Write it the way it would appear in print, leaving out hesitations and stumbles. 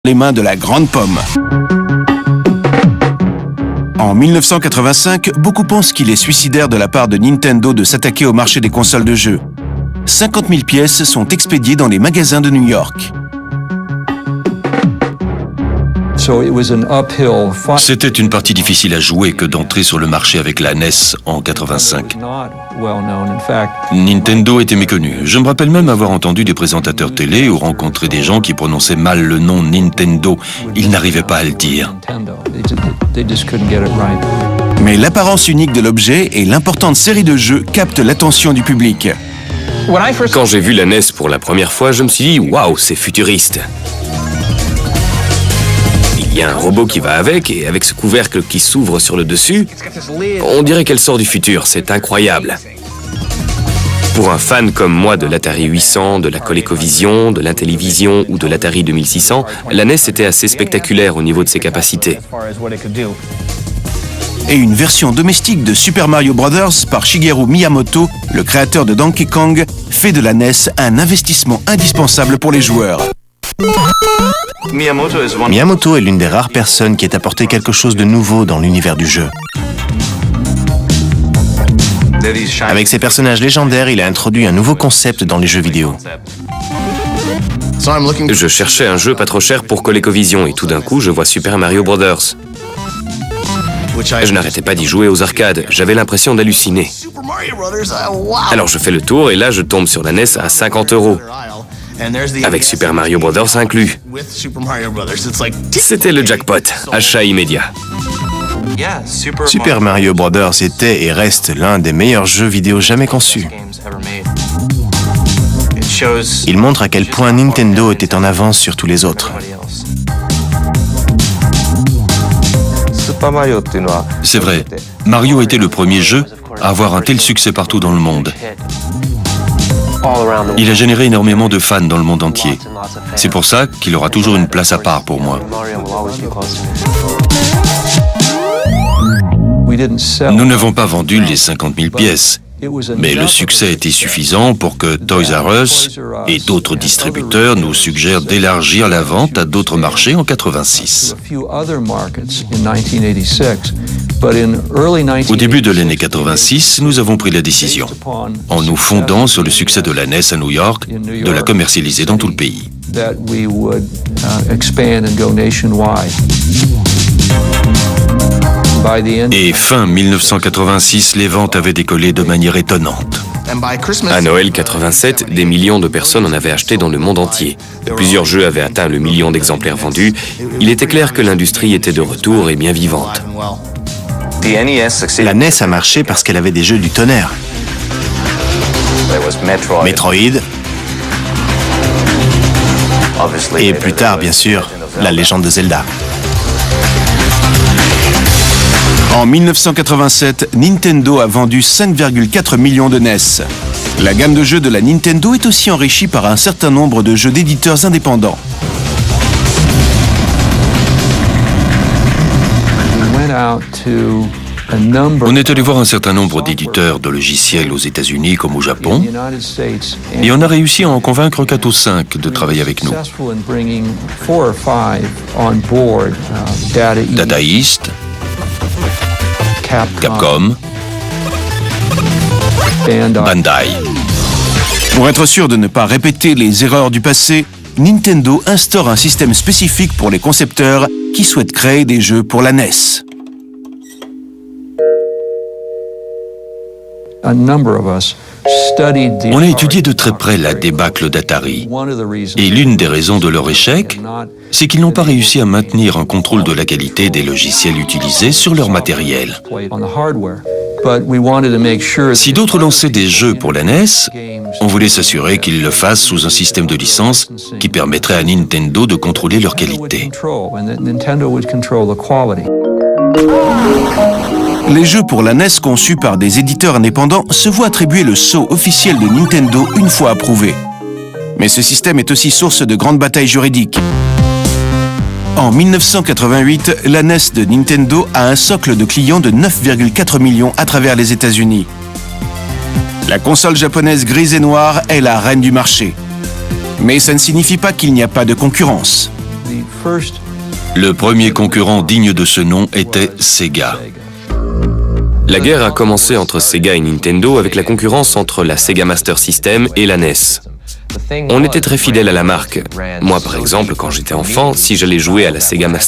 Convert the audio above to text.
les mains de la grande pomme. En 1985, beaucoup pensent qu'il est suicidaire de la part de Nintendo de s'attaquer au marché des consoles de jeux. 50 000 pièces sont expédiées dans les magasins de New York. C'était une partie difficile à jouer que d'entrer sur le marché avec la NES en 85. Nintendo était méconnu. Je me rappelle même avoir entendu des présentateurs télé ou rencontré des gens qui prononçaient mal le nom Nintendo. Ils n'arrivaient pas à le dire. Mais l'apparence unique de l'objet et l'importante série de jeux captent l'attention du public. Quand j'ai vu la NES pour la première fois, je me suis dit « Waouh, c'est futuriste !» Il y a un robot qui va avec, et avec ce couvercle qui s'ouvre sur le dessus, on dirait qu'elle sort du futur, c'est incroyable. Pour un fan comme moi de l'Atari 800, de la ColecoVision, de l'Intellivision ou de l'Atari 2600, la NES était assez spectaculaire au niveau de ses capacités. Et une version domestique de Super Mario Bros. Par Shigeru Miyamoto, le créateur de Donkey Kong, fait de la NES un investissement indispensable pour les joueurs. Miyamoto est l'une des rares personnes qui ait apporté quelque chose de nouveau dans l'univers du jeu. Avec ses personnages légendaires, il a introduit un nouveau concept dans les jeux vidéo. Je cherchais un jeu pas trop cher pour ColecoVision et tout d'un coup, je vois Super Mario Bros. Je n'arrêtais pas d'y jouer aux arcades, j'avais l'impression d'halluciner. Alors je fais le tour et là je tombe sur la NES à 50 €. Avec Super Mario Bros. Inclus. C'était le jackpot, achat immédiat. Super Mario Bros. Était et reste l'un des meilleurs jeux vidéo jamais conçus. Il montre à quel point Nintendo était en avance sur tous les autres. C'est vrai, Mario était le premier jeu à avoir un tel succès partout dans le monde. Il a généré énormément de fans dans le monde entier. C'est pour ça qu'il aura toujours une place à part pour moi. Nous n'avons pas vendu les 50 000 pièces, mais le succès était suffisant pour que Toys R Us et d'autres distributeurs nous suggèrent d'élargir la vente à d'autres marchés en 86. Au début de l'année 86, nous avons pris la décision, en nous fondant sur le succès de la NES à New York, de la commercialiser dans tout le pays. Et fin 1986, les ventes avaient décollé de manière étonnante. À Noël 87, des millions de personnes en avaient acheté dans le monde entier. Plusieurs jeux avaient atteint le million d'exemplaires vendus. Il était clair que l'industrie était de retour et bien vivante. La NES a marché parce qu'elle avait des jeux du tonnerre. Metroid. Et plus tard, bien sûr, la légende de Zelda. En 1987, Nintendo a vendu 5,4 millions de NES. La gamme de jeux de la Nintendo est aussi enrichie par un certain nombre de jeux d'éditeurs indépendants. On est allé voir un certain nombre d'éditeurs de logiciels aux États-Unis comme au Japon, et on a réussi à en convaincre 4 ou 5 de travailler avec nous. Data East, Capcom, Bandai. Pour être sûr de ne pas répéter les erreurs du passé, Nintendo instaure un système spécifique pour les concepteurs qui souhaitent créer des jeux pour la NES. On a étudié de très près la débâcle d'Atari, et l'une des raisons de leur échec, c'est qu'ils n'ont pas réussi à maintenir un contrôle de la qualité des logiciels utilisés sur leur matériel. Si d'autres lançaient des jeux pour la NES, on voulait s'assurer qu'ils le fassent sous un système de licence qui permettrait à Nintendo de contrôler leur qualité. Les jeux pour la NES conçus par des éditeurs indépendants se voient attribuer le sceau officiel de Nintendo une fois approuvé. Mais ce système est aussi source de grandes batailles juridiques. En 1988, la NES de Nintendo a un socle de clients de 9,4 millions à travers les États-Unis. La console japonaise grise et noire est la reine du marché. Mais ça ne signifie pas qu'il n'y a pas de concurrence. Le premier concurrent digne de ce nom était Sega. La guerre a commencé entre Sega et Nintendo avec la concurrence entre la Sega Master System et la NES. On était très fidèles à la marque. Moi, par exemple, quand j'étais enfant, si j'allais jouer à la Sega Master